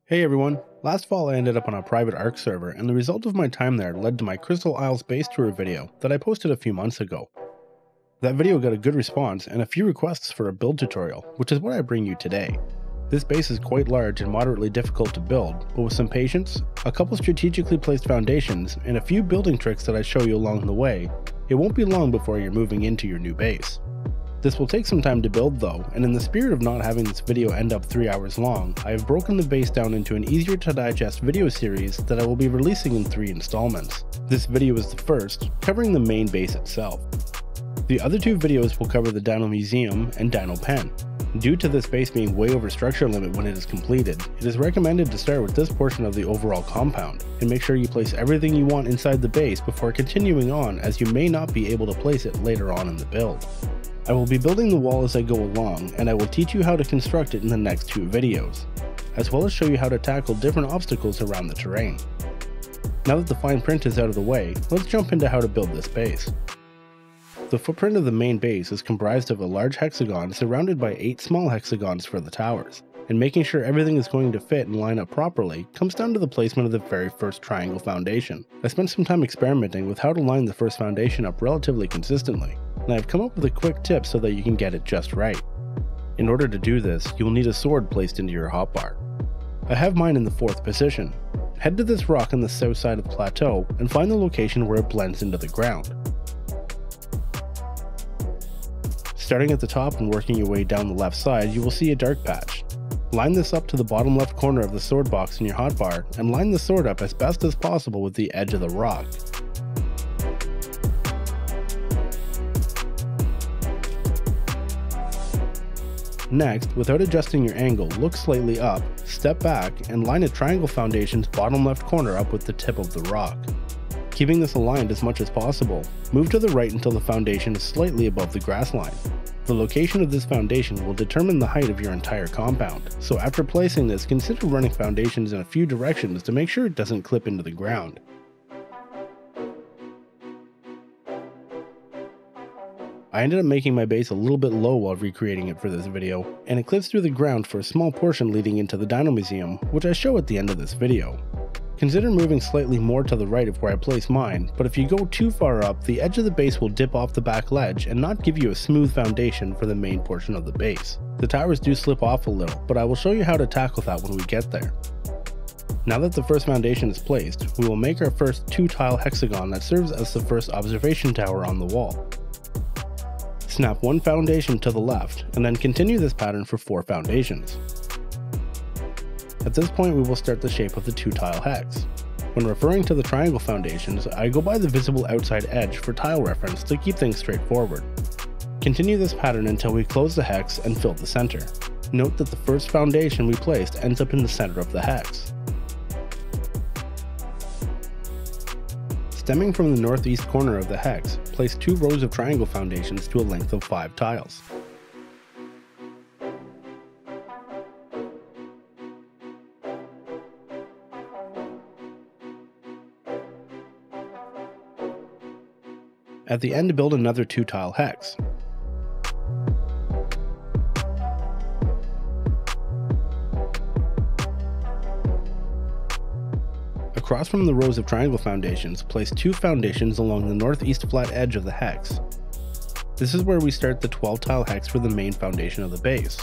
Hey everyone, last fall I ended up on a private ARK server and the result of my time there led to my Crystal Isles base tour video that I posted a few months ago. That video got a good response and a few requests for a build tutorial, which is what I bring you today. This base is quite large and moderately difficult to build, but with some patience, a couple strategically placed foundations, and a few building tricks that I show you along the way, it won't be long before you're moving into your new base. This will take some time to build though, and in the spirit of not having this video end up 3 hours long, I have broken the base down into an easier to digest video series that I will be releasing in 3 installments. This video is the first, covering the main base itself. The other 2 videos will cover the Dino Museum and Dino Pen. Due to this base being way over structure limit when it is completed, it is recommended to start with this portion of the overall compound, and make sure you place everything you want inside the base before continuing on, as you may not be able to place it later on in the build. I will be building the wall as I go along, and I will teach you how to construct it in the next 2 videos, as well as show you how to tackle different obstacles around the terrain. Now that the fine print is out of the way, let's jump into how to build this base. The footprint of the main base is comprised of a large hexagon surrounded by 8 small hexagons for the towers, and making sure everything is going to fit and line up properly comes down to the placement of the very first triangle foundation. I spent some time experimenting with how to line the first foundation up relatively consistently, and I've come up with a quick tip so that you can get it just right. In order to do this, you will need a sword placed into your hotbar. I have mine in the 4th position. Head to this rock on the south side of the plateau and find the location where it blends into the ground. Starting at the top and working your way down the left side, you will see a dark patch. Line this up to the bottom left corner of the sword box in your hotbar, and line the sword up as best as possible with the edge of the rock. Next, without adjusting your angle, look slightly up, step back, and line a triangle foundation's bottom left corner up with the tip of the rock. Keeping this aligned as much as possible, move to the right until the foundation is slightly above the grass line. The location of this foundation will determine the height of your entire compound, so after placing this, consider running foundations in a few directions to make sure it doesn't clip into the ground. I ended up making my base a little bit low while recreating it for this video, and it clips through the ground for a small portion leading into the Dino Museum, which I show at the end of this video. Consider moving slightly more to the right of where I place mine, but if you go too far up, the edge of the base will dip off the back ledge and not give you a smooth foundation for the main portion of the base. The towers do slip off a little, but I will show you how to tackle that when we get there. Now that the first foundation is placed, we will make our first 2-tile hexagon that serves as the first observation tower on the wall. Snap 1 foundation to the left, and then continue this pattern for 4 foundations. At this point we will start the shape of the 2-tile hex. When referring to the triangle foundations, I go by the visible outside edge for tile reference to keep things straightforward. Continue this pattern until we close the hex and fill the center. Note that the first foundation we placed ends up in the center of the hex. Stemming from the northeast corner of the hex, place 2 rows of triangle foundations to a length of 5 tiles. At the end, build another 2-tile hex. Across from the rows of triangle foundations, place 2 foundations along the northeast flat edge of the hex. This is where we start the 12-tile hex for the main foundation of the base.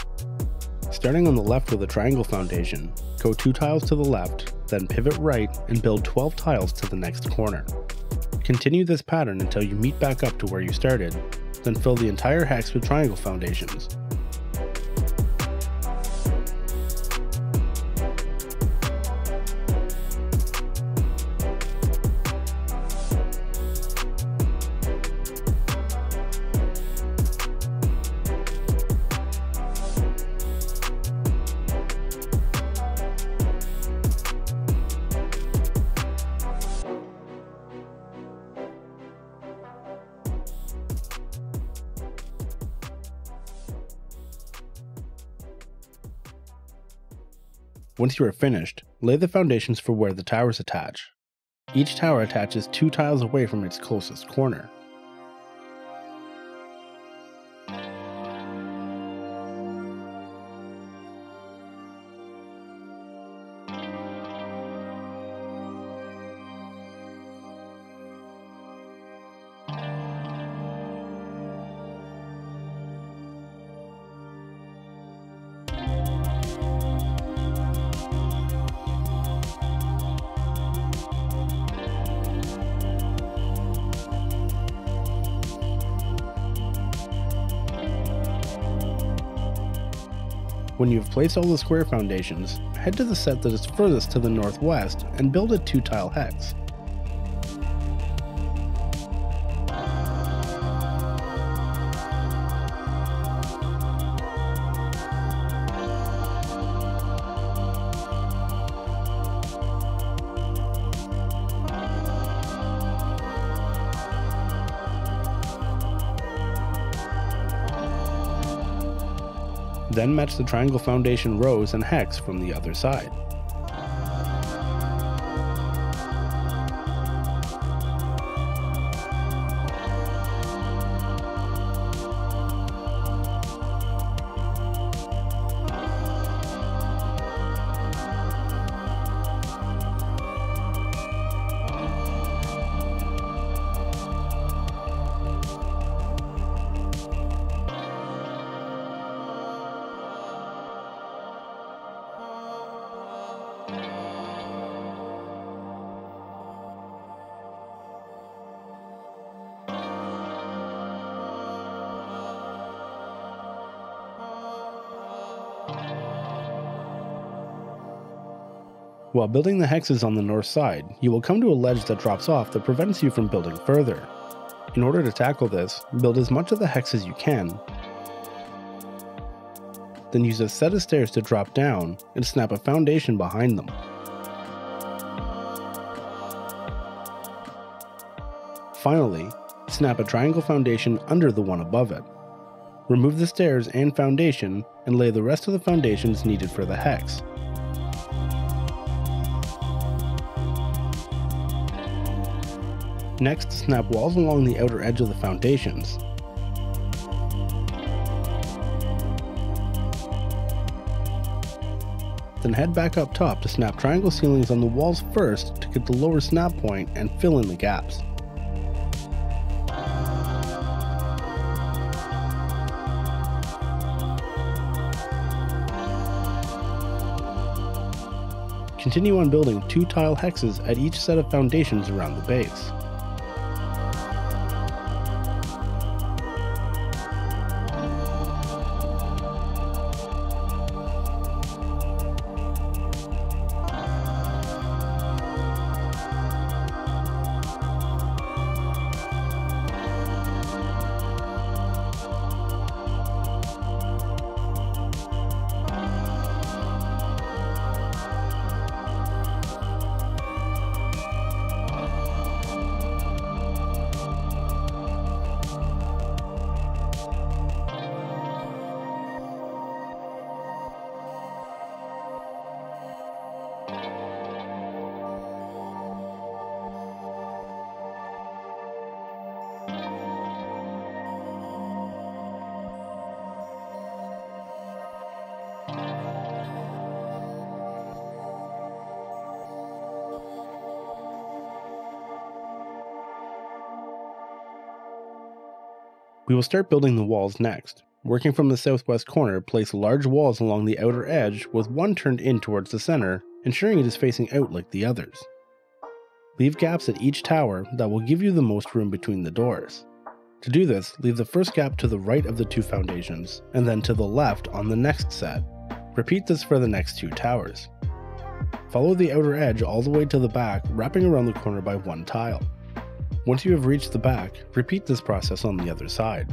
Starting on the left with a triangle foundation, go 2 tiles to the left, then pivot right and build 12 tiles to the next corner. Continue this pattern until you meet back up to where you started, then fill the entire hex with triangle foundations. Once you are finished, lay the foundations for where the towers attach. Each tower attaches 2 tiles away from its closest corner. When you have placed all the square foundations, head to the set that is furthest to the northwest and build a 2-tile hex. Then match the triangle foundation rows and hex from the other side. While building the hexes on the north side, you will come to a ledge that drops off that prevents you from building further. In order to tackle this, build as much of the hex as you can, then use a set of stairs to drop down and snap a foundation behind them. Finally, snap a triangle foundation under the one above it. Remove the stairs and foundation and lay the rest of the foundations needed for the hex. Next, snap walls along the outer edge of the foundations. Then head back up top to snap triangle ceilings on the walls first to get the lower snap point and fill in the gaps. Continue on building 2-tile hexes at each set of foundations around the base. We will start building the walls next. Working from the southwest corner, place large walls along the outer edge with one turned in towards the center, ensuring it is facing out like the others. Leave gaps at each tower that will give you the most room between the doors. To do this, leave the first gap to the right of the 2 foundations, and then to the left on the next set. Repeat this for the next 2 towers. Follow the outer edge all the way to the back, wrapping around the corner by 1 tile. Once you have reached the back, repeat this process on the other side.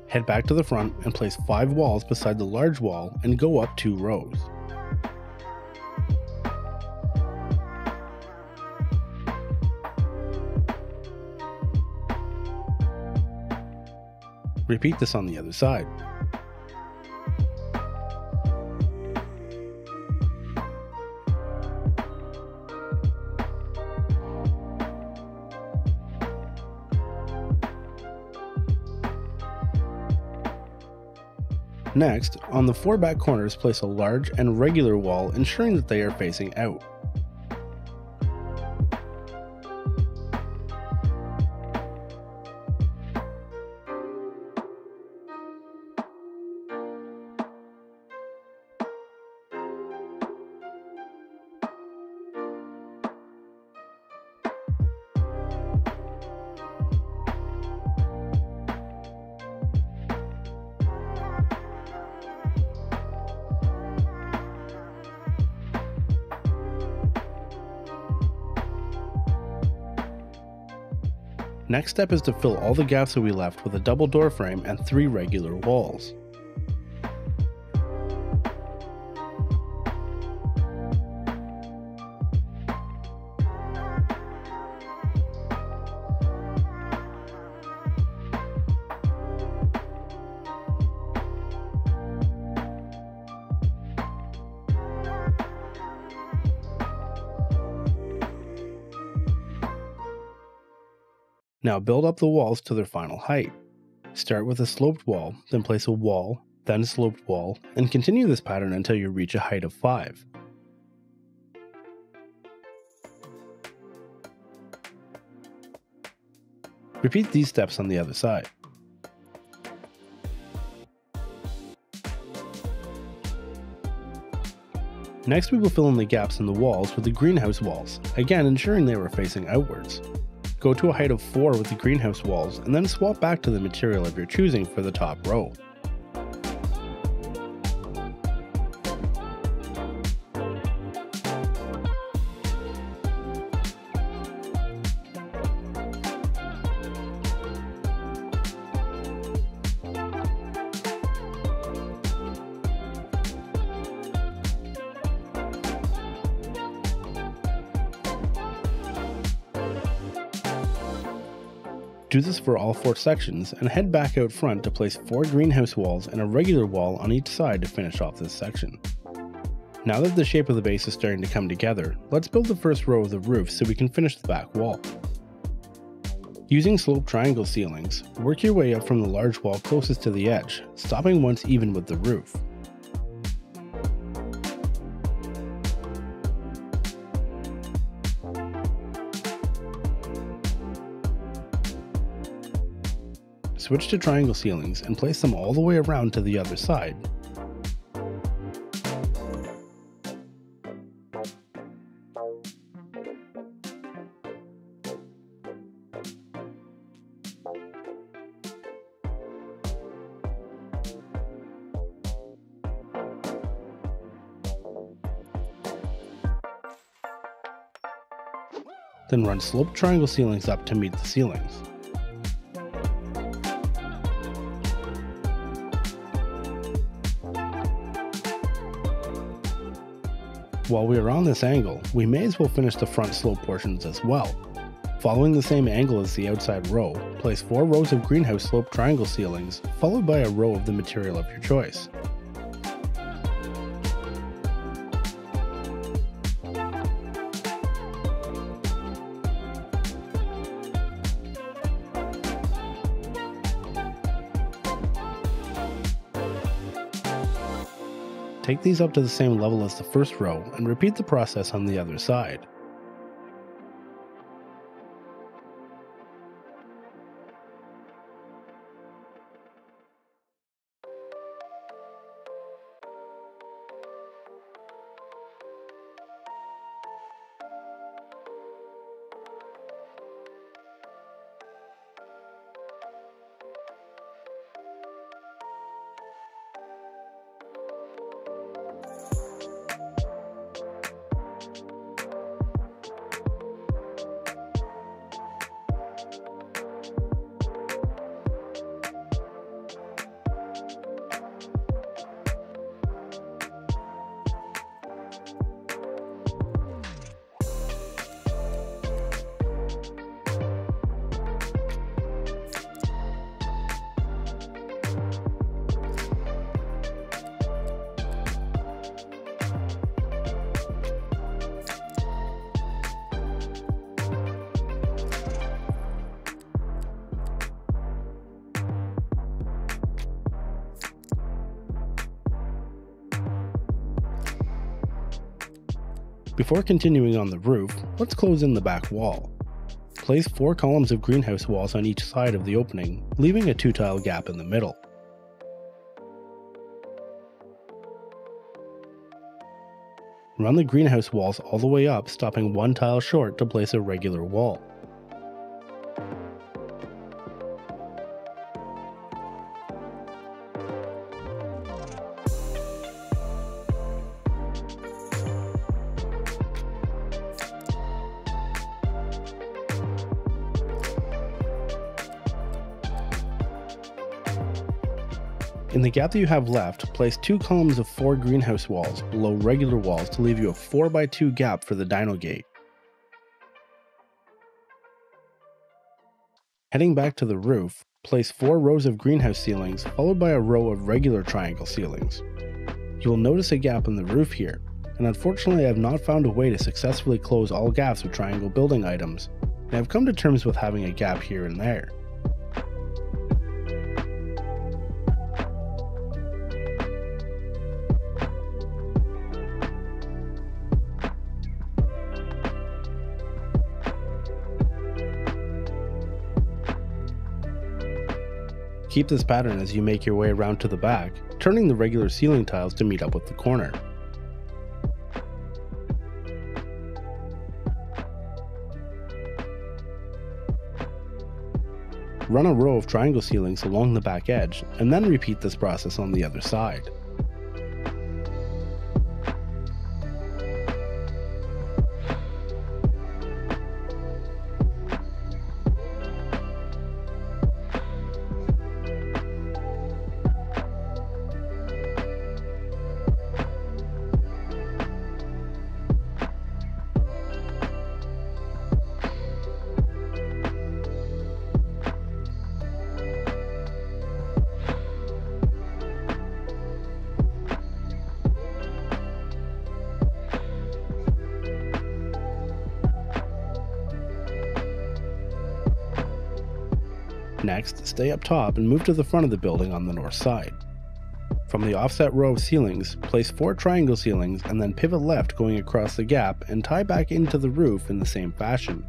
Head back to the front and place 5 walls beside the large wall and go up 2 rows. Repeat this on the other side. Next, on the 4 back corners, place a large and regular wall, ensuring that they are facing out. Next step is to fill all the gaps that we left with a double door frame and 3 regular walls. Now build up the walls to their final height. Start with a sloped wall, then place a wall, then a sloped wall, and continue this pattern until you reach a height of 5. Repeat these steps on the other side. Next we will fill in the gaps in the walls with the greenhouse walls, again ensuring they were facing outwards. Go to a height of 4 with the greenhouse walls and then swap back to the material of your choosing for the top row. Do this for all 4 sections and head back out front to place 4 greenhouse walls and a regular wall on each side to finish off this section. Now that the shape of the base is starting to come together, let's build the first row of the roof so we can finish the back wall. Using sloped triangle ceilings, work your way up from the large wall closest to the edge, stopping once even with the roof. Switch to triangle ceilings and place them all the way around to the other side. Then run sloped triangle ceilings up to meet the ceilings. While we are on this angle, we may as well finish the front slope portions as well. Following the same angle as the outside row, place 4 rows of greenhouse sloped triangle ceilings, followed by a row of the material of your choice. Take these up to the same level as the first row and repeat the process on the other side. Before continuing on the roof, let's close in the back wall. Place 4 columns of greenhouse walls on each side of the opening, leaving a 2-tile gap in the middle. Run the greenhouse walls all the way up, stopping 1 tile short to place a regular wall. In the gap that you have left, place 2 columns of 4 greenhouse walls below regular walls to leave you a 4x2 gap for the Dino gate. Heading back to the roof, place 4 rows of greenhouse ceilings followed by a row of regular triangle ceilings. You will notice a gap in the roof here, and unfortunately I have not found a way to successfully close all gaps with triangle building items, and I have come to terms with having a gap here and there. Keep this pattern as you make your way around to the back, turning the regular ceiling tiles to meet up with the corner. Run a row of triangle ceilings along the back edge, and then repeat this process on the other side. Next, stay up top and move to the front of the building on the north side. From the offset row of ceilings, place 4 triangle ceilings and then pivot left going across the gap and tie back into the roof in the same fashion.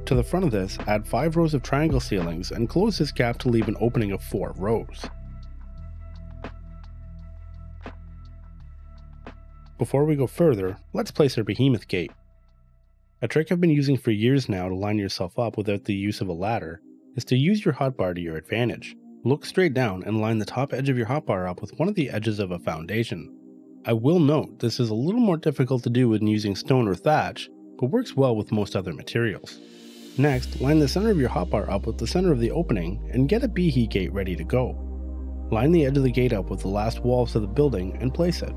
To the front of this, add 5 rows of triangle ceilings and close this gap to leave an opening of 4 rows. Before we go further, let's place our behemoth gate. A trick I've been using for years now to line yourself up without the use of a ladder is to use your hotbar to your advantage. Look straight down and line the top edge of your hotbar up with one of the edges of a foundation. I will note this is a little more difficult to do when using stone or thatch, but works well with most other materials. Next, line the center of your hotbar up with the center of the opening and get a Behe gate ready to go. Line the edge of the gate up with the last walls of the building and place it.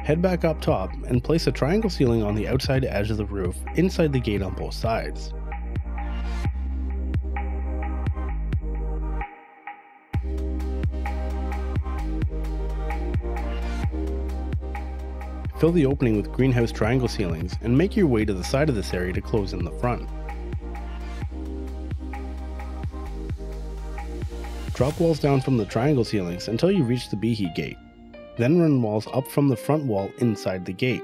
Head back up top and place a triangle ceiling on the outside edge of the roof inside the gate on both sides. Fill the opening with greenhouse triangle ceilings and make your way to the side of this area to close in the front. Drop walls down from the triangle ceilings until you reach the Behe gate. Then run walls up from the front wall inside the gate.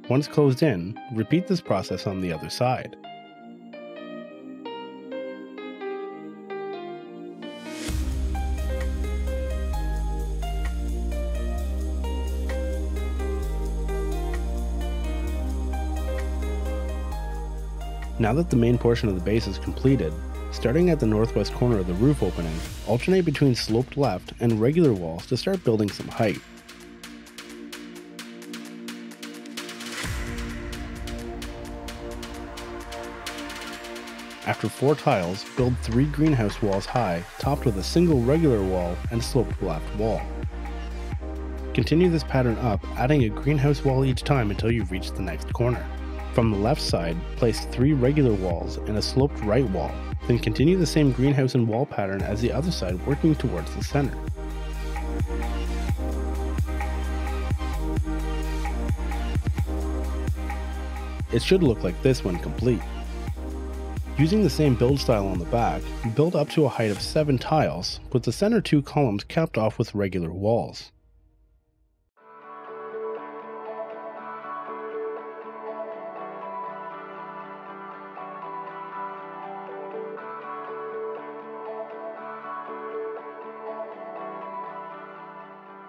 Once closed in, repeat this process on the other side. Now that the main portion of the base is completed, starting at the northwest corner of the roof opening, alternate between sloped left and regular walls to start building some height. After 4 tiles, build 3 greenhouse walls high, topped with a single regular wall and sloped left wall. Continue this pattern up, adding a greenhouse wall each time until you reach the next corner. From the left side, place 3 regular walls and a sloped right wall, then continue the same greenhouse and wall pattern as the other side, working towards the center. It should look like this when complete. Using the same build style on the back, build up to a height of 7 tiles, with the center 2 columns capped off with regular walls.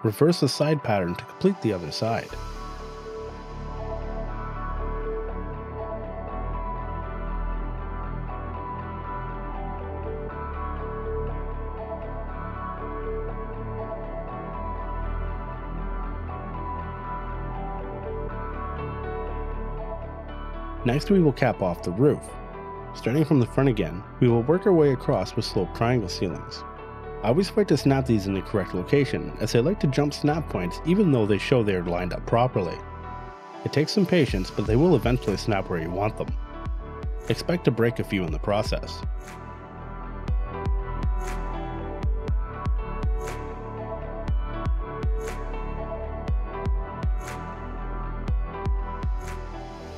Reverse the side pattern to complete the other side. Next we will cap off the roof. Starting from the front again, we will work our way across with sloped triangle ceilings. I always fight to snap these in the correct location, as I like to jump snap points even though they show they are lined up properly. It takes some patience, but they will eventually snap where you want them. Expect to break a few in the process.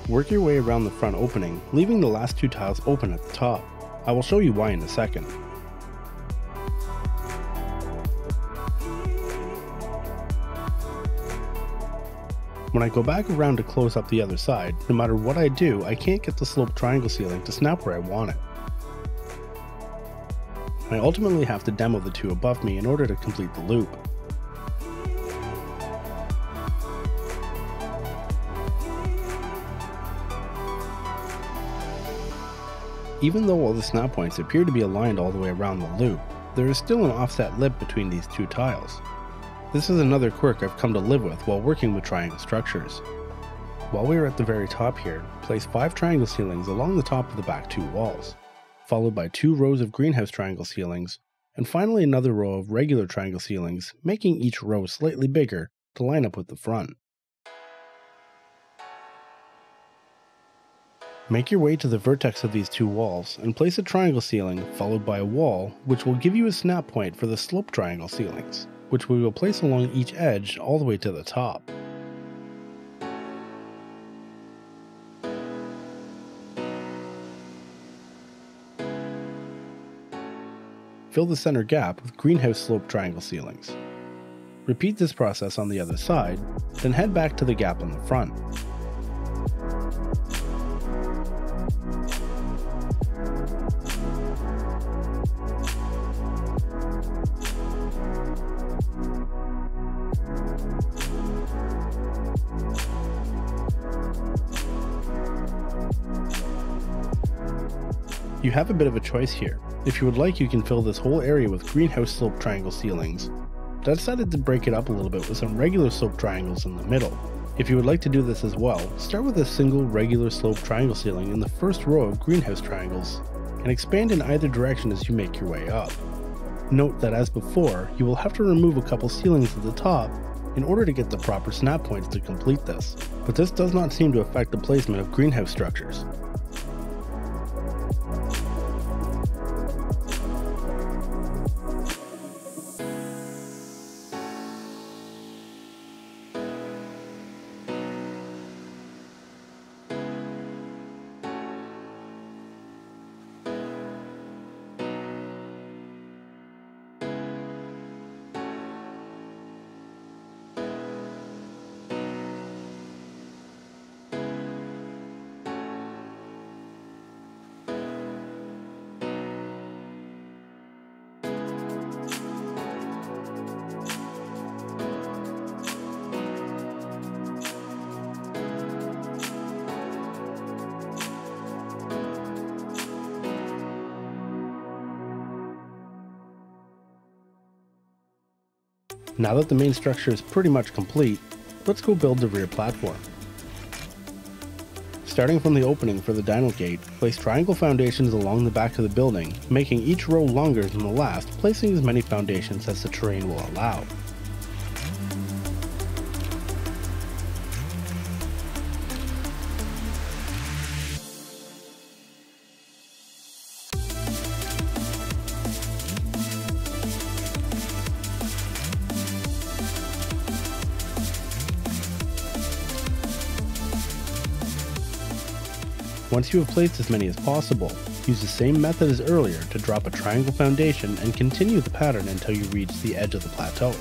Work your way around the front opening, leaving the last two tiles open at the top. I will show you why in a second. When I go back around to close up the other side, no matter what I do, I can't get the sloped triangle ceiling to snap where I want it. I ultimately have to demo the two above me in order to complete the loop. Even though all the snap points appear to be aligned all the way around the loop, there is still an offset lip between these two tiles. This is another quirk I've come to live with while working with triangle structures. While we are at the very top here, place 5 triangle ceilings along the top of the back 2 walls, followed by 2 rows of greenhouse triangle ceilings, and finally another row of regular triangle ceilings, making each row slightly bigger to line up with the front. Make your way to the vertex of these 2 walls and place a triangle ceiling followed by a wall, which will give you a snap point for the sloped triangle ceilings, which we will place along each edge all the way to the top. Fill the center gap with greenhouse sloped triangle ceilings. Repeat this process on the other side, then head back to the gap on the front. You have a bit of a choice here. If you would like, you can fill this whole area with greenhouse sloped triangle ceilings, but I decided to break it up a little bit with some regular sloped triangles in the middle. If you would like to do this as well, start with a single regular sloped triangle ceiling in the first row of greenhouse triangles, and expand in either direction as you make your way up. Note that as before, you will have to remove a couple ceilings at the top in order to get the proper snap points to complete this, but this does not seem to affect the placement of greenhouse structures. Now that the main structure is pretty much complete, let's go build the rear platform. Starting from the opening for the Dino gate, place triangle foundations along the back of the building, making each row longer than the last, placing as many foundations as the terrain will allow. Once you have placed as many as possible, use the same method as earlier to drop a triangle foundation and continue the pattern until you reach the edge of the plateau.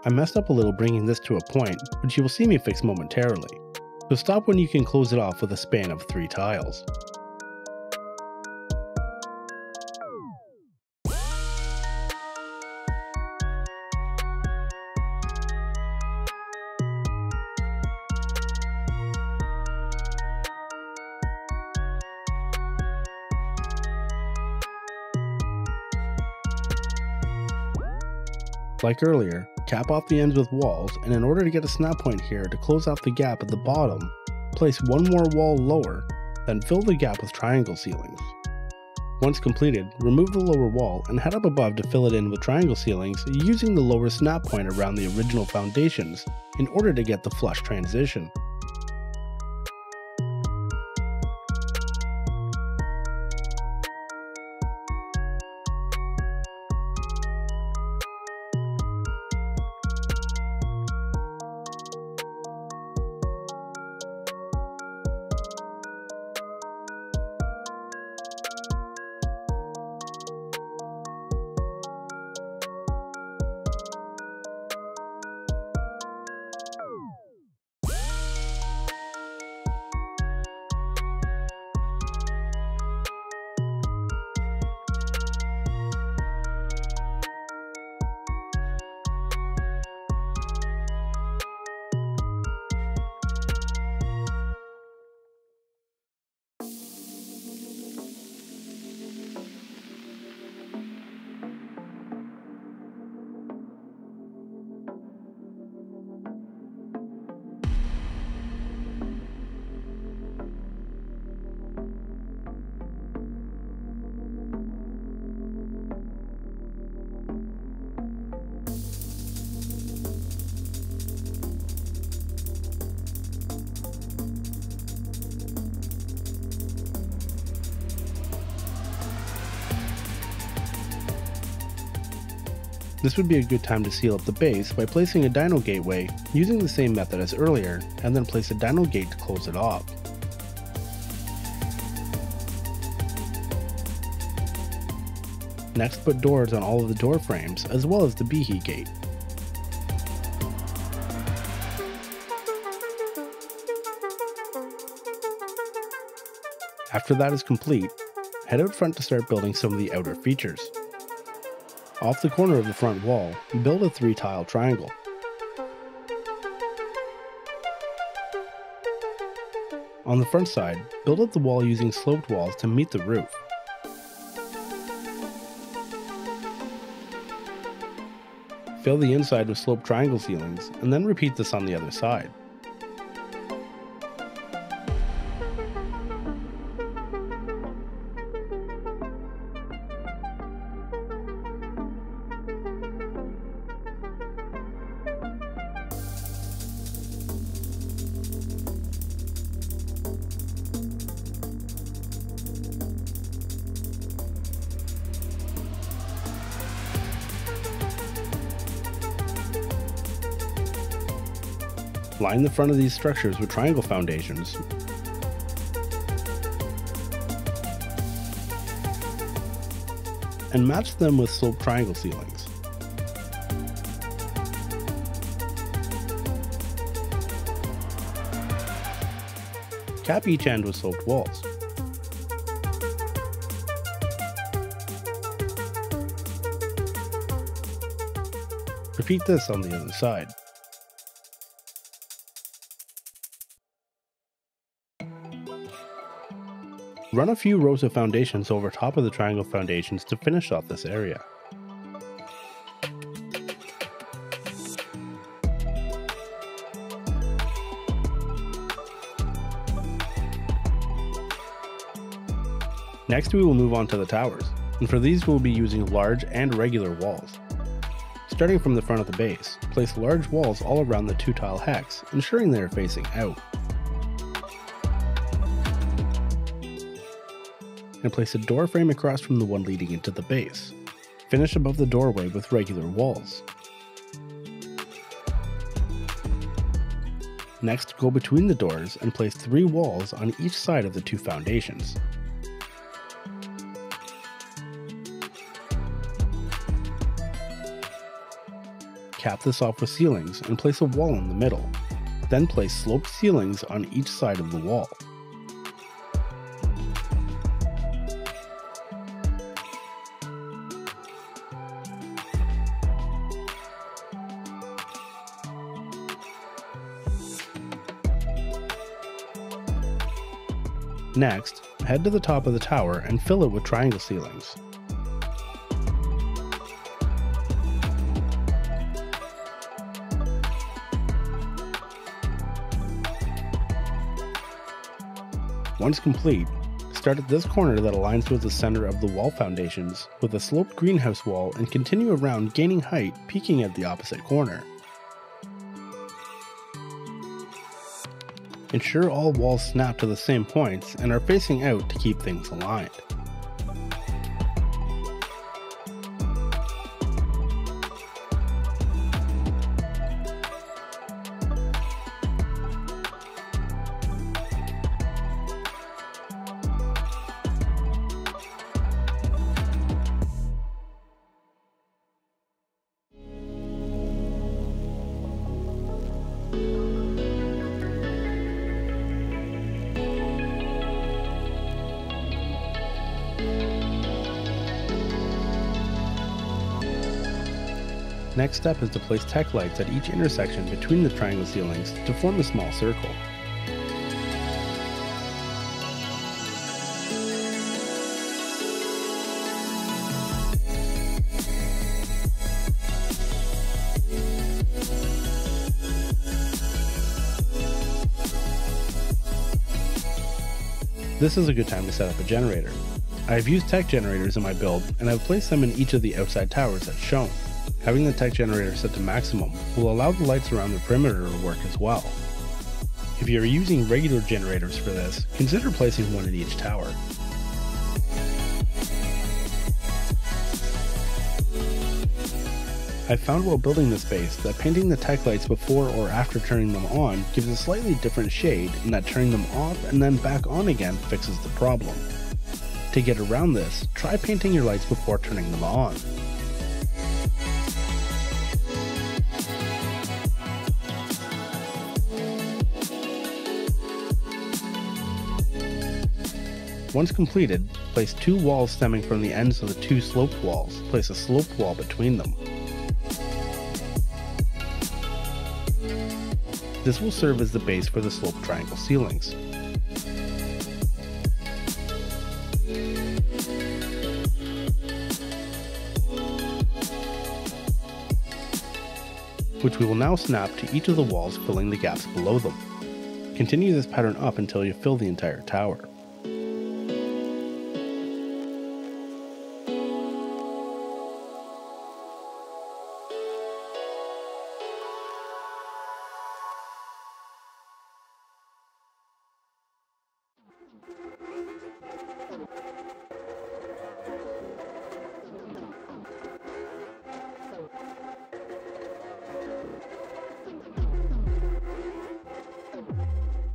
I messed up a little bringing this to a point, which you will see me fix momentarily, so stop when you can close it off with a span of 3 tiles. Like earlier, cap off the ends with walls, and in order to get a snap point here to close off the gap at the bottom, place one more wall lower, then fill the gap with triangle ceilings. Once completed, remove the lower wall and head up above to fill it in with triangle ceilings using the lower snap point around the original foundations in order to get the flush transition. This would be a good time to seal up the base by placing a Dino gateway using the same method as earlier, and then place a Dino gate to close it off. Next, put doors on all of the door frames as well as the Behe gate. After that is complete, head out front to start building some of the outer features. Off the corner of the front wall, build a 3-tile triangle. On the front side, build up the wall using sloped walls to meet the roof. Fill the inside with sloped triangle ceilings, and then repeat this on the other side. Line the front of these structures with triangle foundations, and match them with sloped triangle ceilings. Cap each end with sloped walls. Repeat this on the other side. Run a few rows of foundations over top of the triangle foundations to finish off this area. Next we will move on to the towers, and for these we will be using large and regular walls. Starting from the front of the base, place large walls all around the 2-tile hex, ensuring they are facing out. And place a door frame across from the one leading into the base. Finish above the doorway with regular walls. Next, go between the doors and place 3 walls on each side of the 2 foundations. cap this off with ceilings and place a wall in the middle. Then place sloped ceilings on each side of the wall. Next, head to the top of the tower and fill it with triangle ceilings. Once complete, start at this corner that aligns with the center of the wall foundations with a sloped greenhouse wall and continue around, gaining height, peaking at the opposite corner. Ensure all walls snap to the same points and are facing out to keep things aligned. Next step is to place tech lights at each intersection between the triangle ceilings to form a small circle. This is a good time to set up a generator. I have used tech generators in my build and I've placed them in each of the outside towers as shown. Having the tech generator set to maximum will allow the lights around the perimeter to work as well. If you are using regular generators for this, consider placing one in each tower. I found while building this base that painting the tech lights before or after turning them on gives a slightly different shade, and that turning them off and then back on again fixes the problem. To get around this, try painting your lights before turning them on. Once completed, place two walls stemming from the ends of the two sloped walls. Place a sloped wall between them. This will serve as the base for the sloped triangle ceilings. Which we will now snap to each of the walls, filling the gaps below them. Continue this pattern up until you fill the entire tower.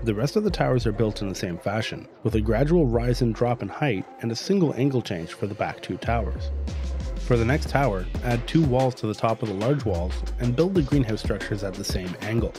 The rest of the towers are built in the same fashion, with a gradual rise and drop in height and a single angle change for the back two towers. For the next tower, add two walls to the top of the large walls and build the greenhouse structures at the same angle.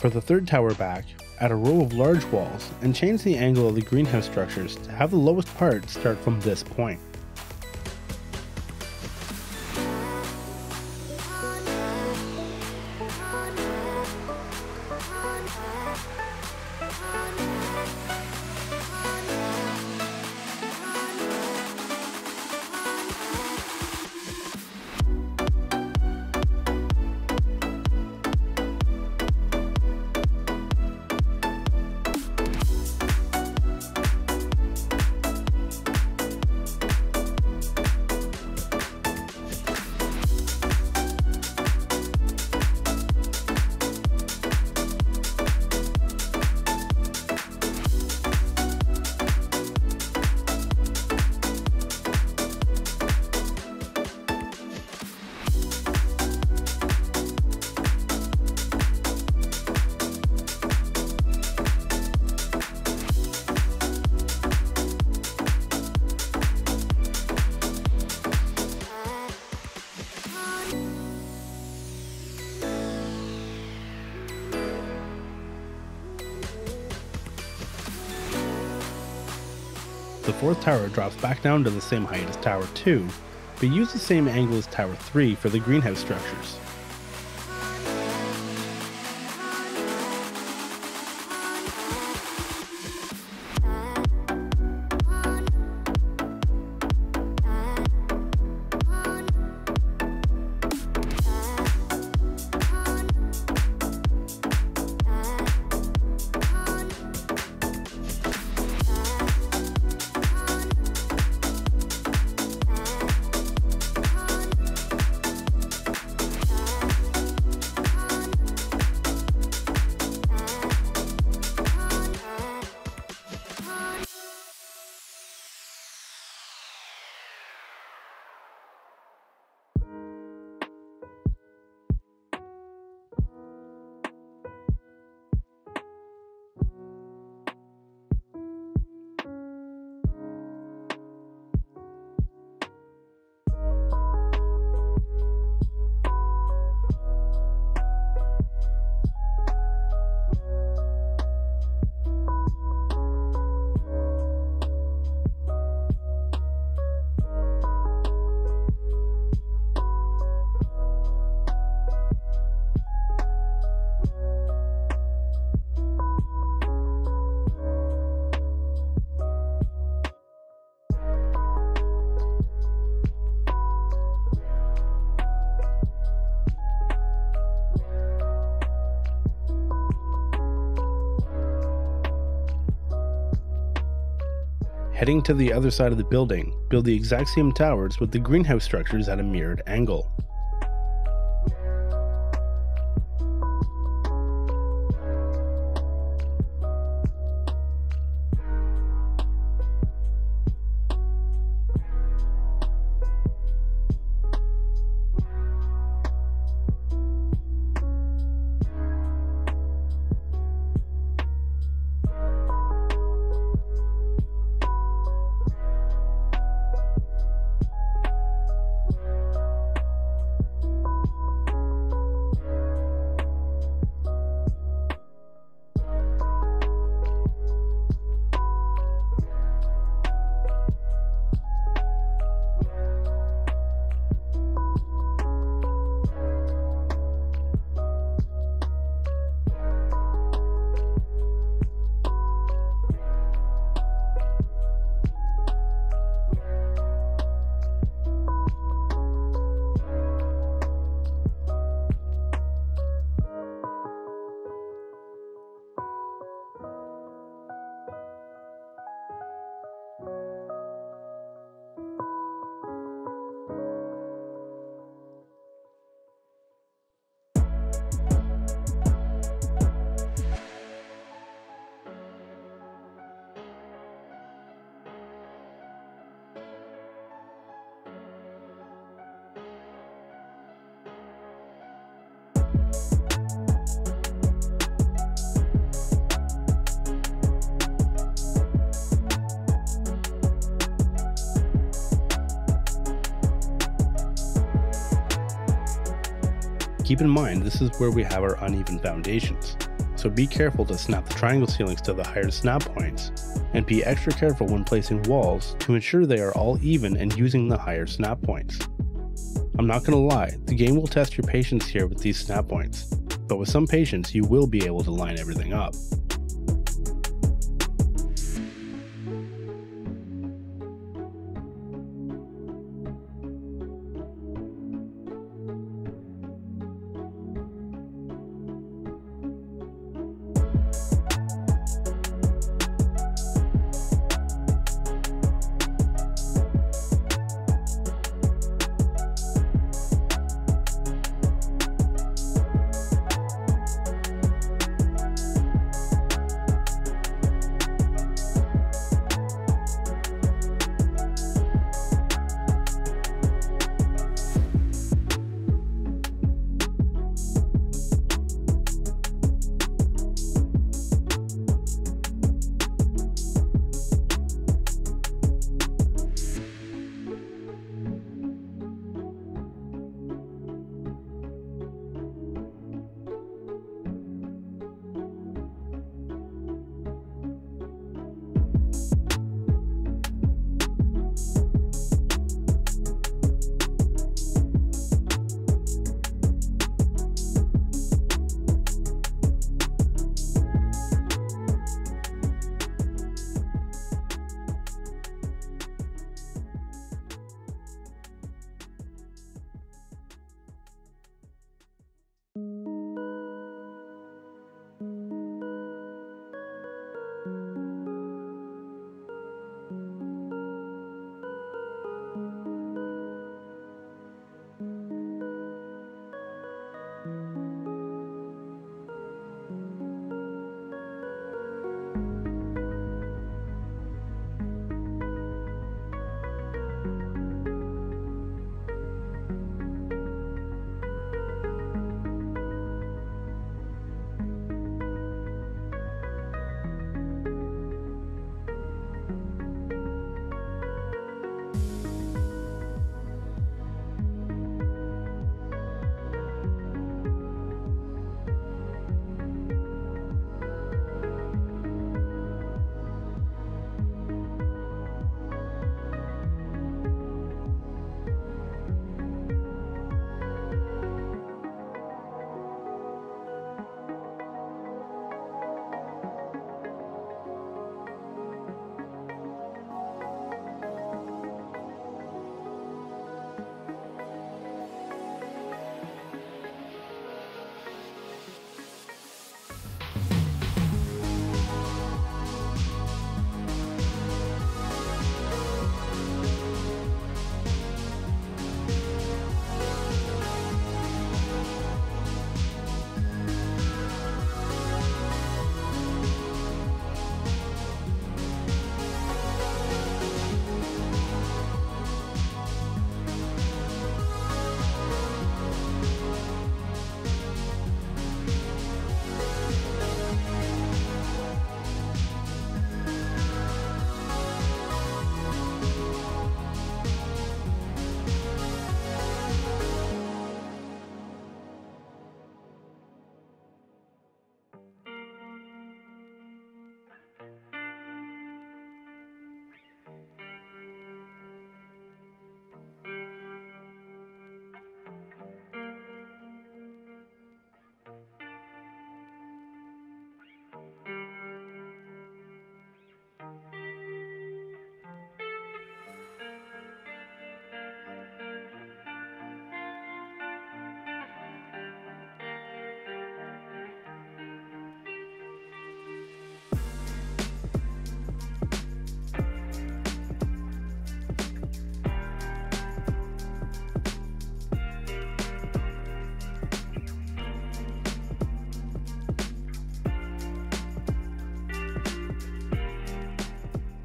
For the third tower back, add a row of large walls and change the angle of the greenhouse structures to have the lowest part start from this point. The fourth tower drops back down to the same height as Tower 2, but use the same angle as Tower 3 for the greenhouse structures. Heading to the other side of the building, build the exact same towers with the greenhouse structures at a mirrored angle. Keep in mind, this is where we have our uneven foundations, so be careful to snap the triangle ceilings to the higher snap points, and be extra careful when placing walls to ensure they are all even and using the higher snap points. I'm not gonna lie, the game will test your patience here with these snap points, but with some patience you will be able to line everything up.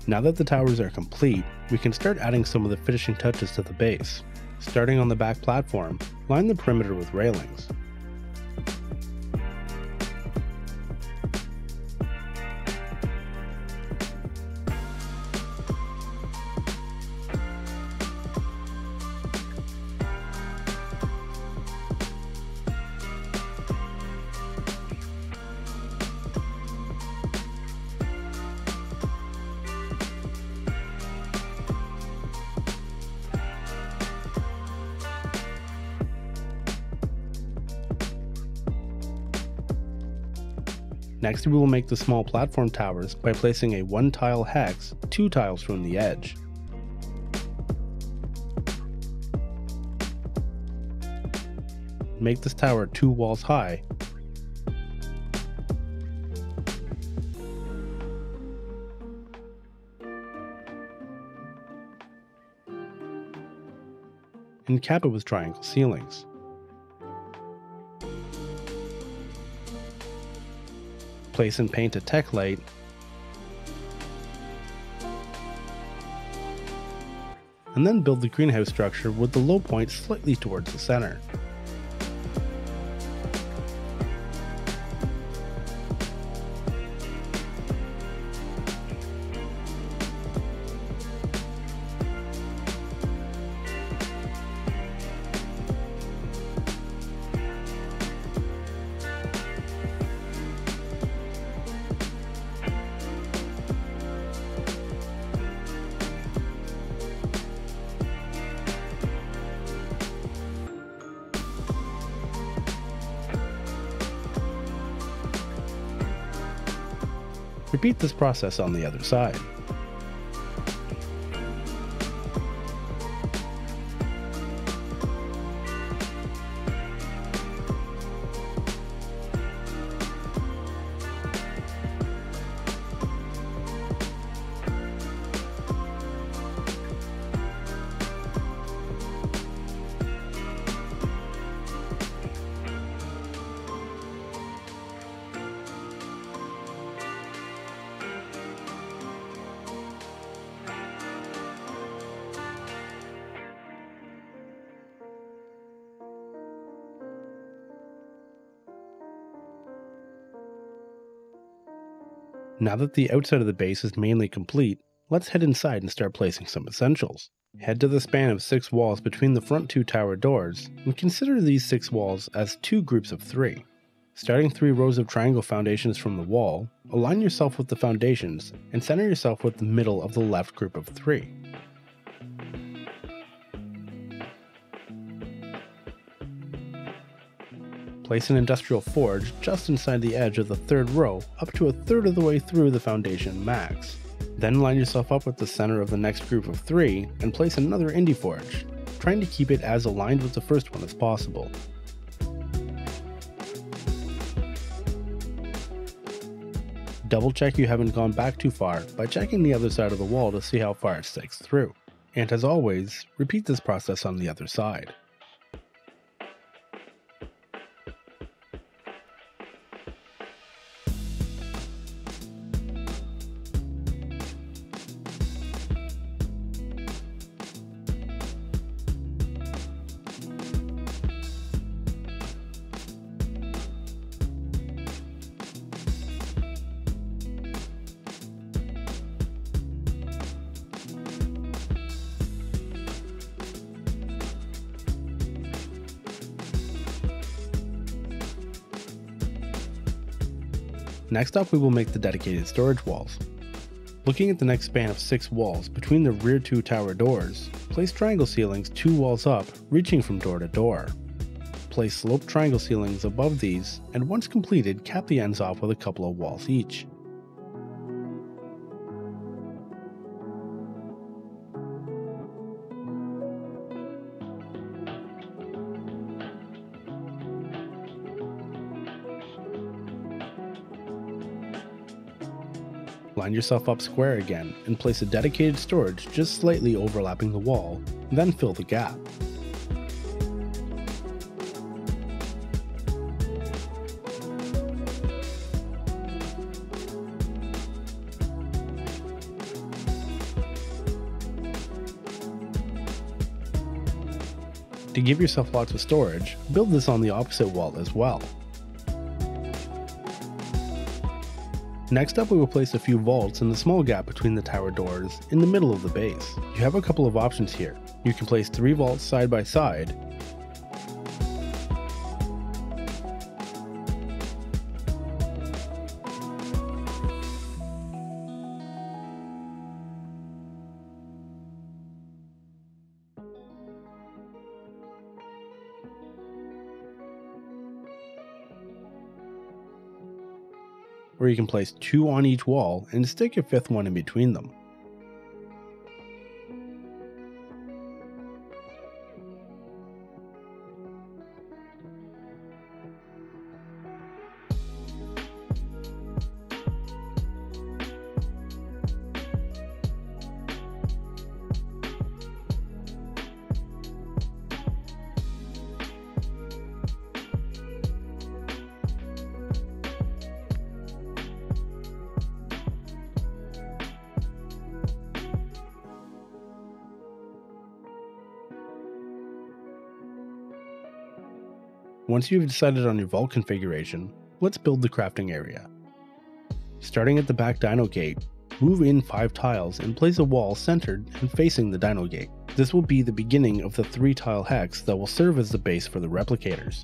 Now that the towers are complete, we can start adding some of the finishing touches to the base. Starting on the back platform, line the perimeter with railings. Next, we will make the small platform towers by placing a 1 tile hex 2 tiles from the edge. Make this tower 2 walls high, and cap it with triangle ceilings. Place and paint a tech light, and then build the greenhouse structure with the low point slightly towards the center. Repeat this process on the other side. Now that the outside of the base is mainly complete, let's head inside and start placing some essentials. Head to the span of 6 walls between the front 2 tower doors, and consider these 6 walls as 2 groups of 3. Starting 3 rows of triangle foundations from the wall, align yourself with the foundations, and center yourself with the middle of the left group of 3. Place an industrial forge just inside the edge of the 3rd row up to a third of the way through the foundation max. Then line yourself up with the center of the next group of 3 and place another indie forge, trying to keep it as aligned with the first one as possible. Double check you haven't gone back too far by checking the other side of the wall to see how far it sticks through. And as always, repeat this process on the other side. Next up, we will make the dedicated storage walls. Looking at the next span of 6 walls between the rear 2 tower doors, place triangle ceilings 2 walls up, reaching from door to door. Place sloped triangle ceilings above these, and once completed, cap the ends off with a couple of walls each. Line yourself up square again and place a dedicated storage just slightly overlapping the wall, then fill the gap. To give yourself lots of storage, build this on the opposite wall as well. Next up, we will place a few vaults in the small gap between the tower doors in the middle of the base. You have a couple of options here. You can place 3 vaults side by side, or you can place 2 on each wall and stick a 5th one in between them. Once you've decided on your vault configuration, let's build the crafting area. Starting at the back Dino gate, move in 5 tiles and place a wall centered and facing the Dino gate. This will be the beginning of the 3 tile hex that will serve as the base for the replicators.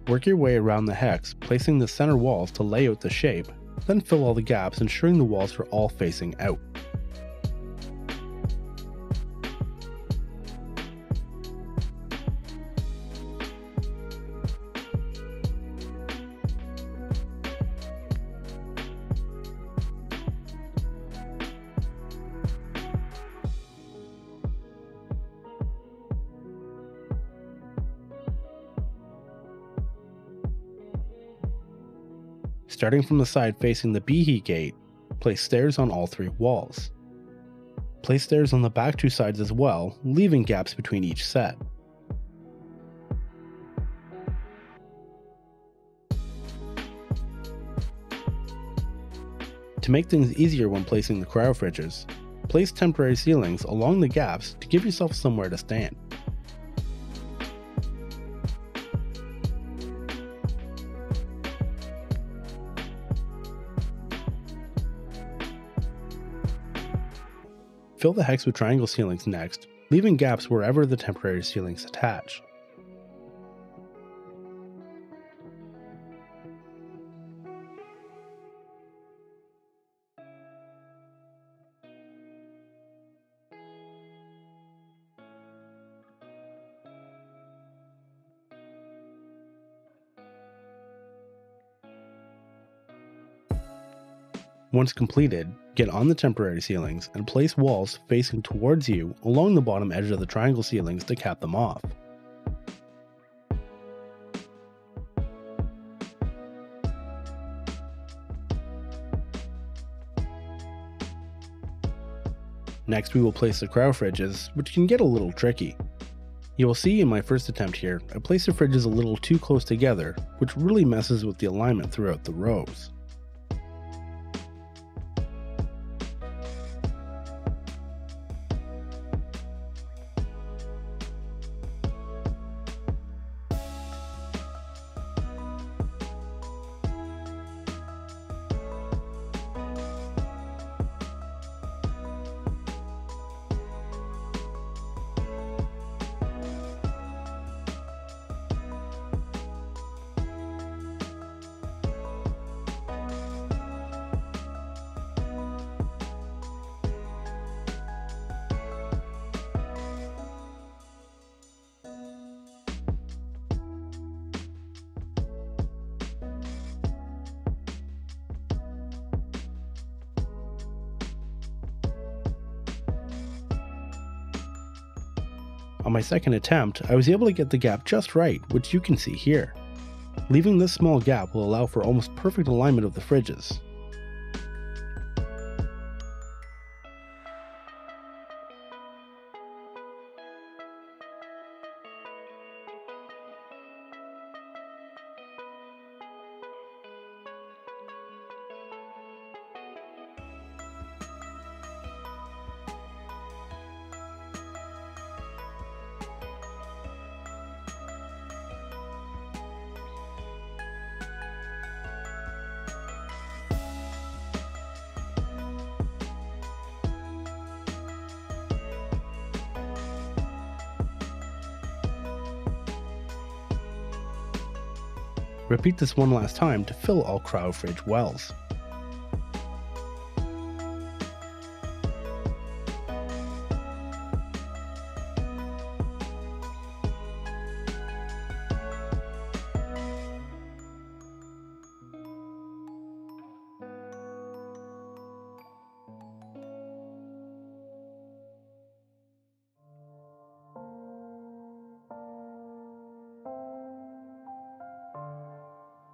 Work your way around the hex, placing the center walls to lay out the shape, then fill all the gaps, ensuring the walls are all facing out. Starting from the side facing the Behe gate, place stairs on all 3 walls. Place stairs on the back 2 sides as well, leaving gaps between each set. To make things easier when placing the cryofridges, place temporary ceilings along the gaps to give yourself somewhere to stand. Fill the hex with triangle ceilings next, leaving gaps wherever the temporary ceilings attach. Once completed, get on the temporary ceilings and place walls facing towards you along the bottom edge of the triangle ceilings to cap them off. Next we will place the cryofridges, which can get a little tricky. You will see in my first attempt here, I placed the fridges a little too close together, which really messes with the alignment throughout the rows. On my second attempt, I was able to get the gap just right, which you can see here. Leaving this small gap will allow for almost perfect alignment of the fridges. Repeat this one last time to fill all Cryofridge Wells.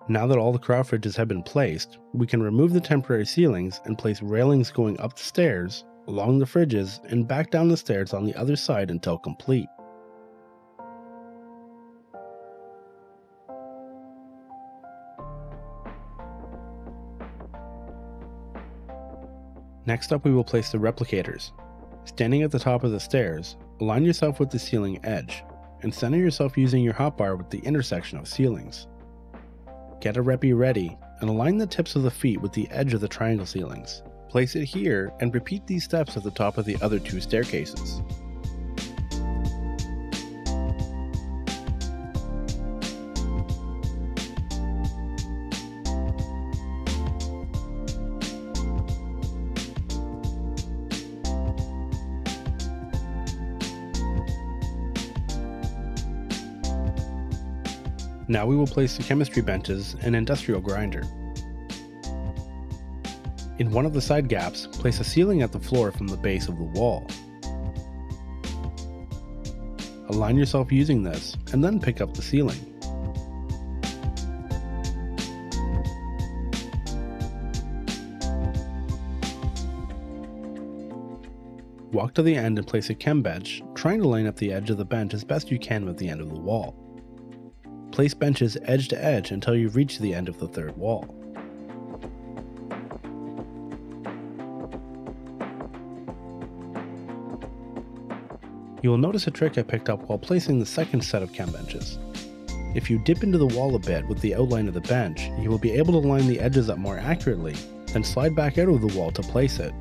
Now that all the cryofridges have been placed, we can remove the temporary ceilings and place railings going up the stairs, along the fridges, and back down the stairs on the other side until complete. Next up, we will place the replicators. Standing at the top of the stairs, align yourself with the ceiling edge, and center yourself using your hotbar with the intersection of ceilings. Get a reppy ready, and align the tips of the feet with the edge of the triangle ceilings. Place it here, and repeat these steps at the top of the other two staircases. Now we will place the chemistry benches and industrial grinder. In one of the side gaps, place a ceiling at the floor from the base of the wall. Align yourself using this, and then pick up the ceiling. Walk to the end and place a chem bench, trying to line up the edge of the bench as best you can with the end of the wall. Place benches edge to edge until you reach the end of the third wall. You will notice a trick I picked up while placing the second set of chem benches. If you dip into the wall a bit with the outline of the bench, you will be able to line the edges up more accurately, then slide back out of the wall to place it.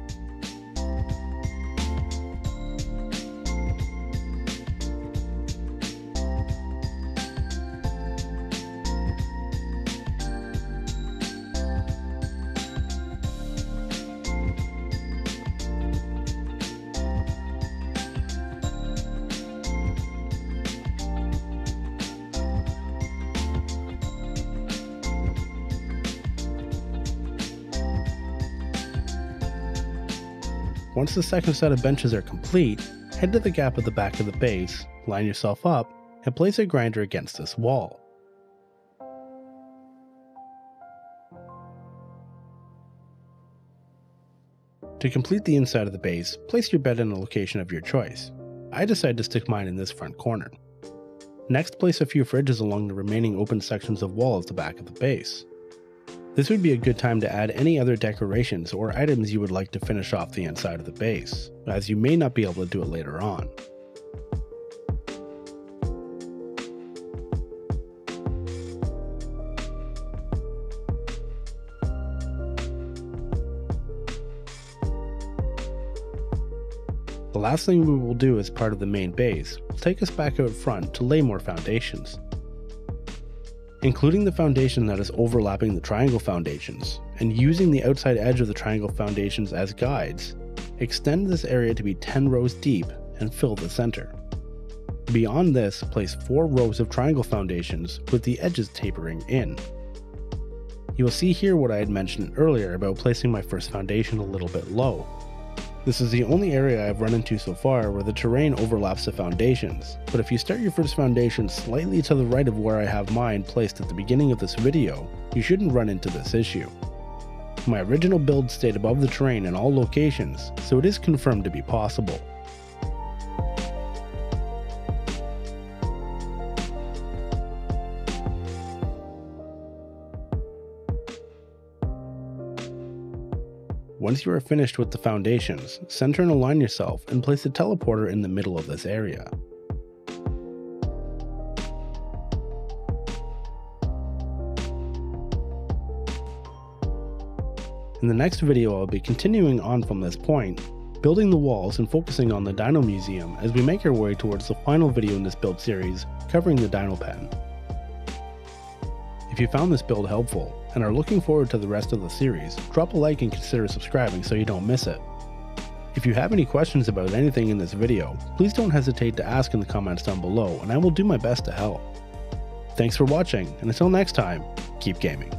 Once the second set of benches are complete, head to the gap at the back of the base, line yourself up, and place a grinder against this wall. To complete the inside of the base, place your bed in a location of your choice. I decided to stick mine in this front corner. Next, place a few fridges along the remaining open sections of wall at the back of the base. This would be a good time to add any other decorations or items you would like to finish off the inside of the base, as you may not be able to do it later on. The last thing we will do as part of the main base will take us back out front to lay more foundations. Including the foundation that is overlapping the triangle foundations, and using the outside edge of the triangle foundations as guides, extend this area to be 10 rows deep and fill the center. Beyond this, place 4 rows of triangle foundations with the edges tapering in. You will see here what I had mentioned earlier about placing my first foundation a little bit low. This is the only area I've run into so far where the terrain overlaps the foundations, but if you start your first foundation slightly to the right of where I have mine placed at the beginning of this video, you shouldn't run into this issue. My original build stayed above the terrain in all locations, so it is confirmed to be possible. Once you are finished with the foundations, center and align yourself and place the teleporter in the middle of this area. In the next video I'll be continuing on from this point, building the walls and focusing on the Dino Museum as we make our way towards the final video in this build series covering the Dino Pen. If you found this build helpful and are looking forward to the rest of the series, drop a like and consider subscribing so you don't miss it. If you have any questions about anything in this video, please don't hesitate to ask in the comments down below and I will do my best to help. Thanks for watching, and until next time, keep gaming.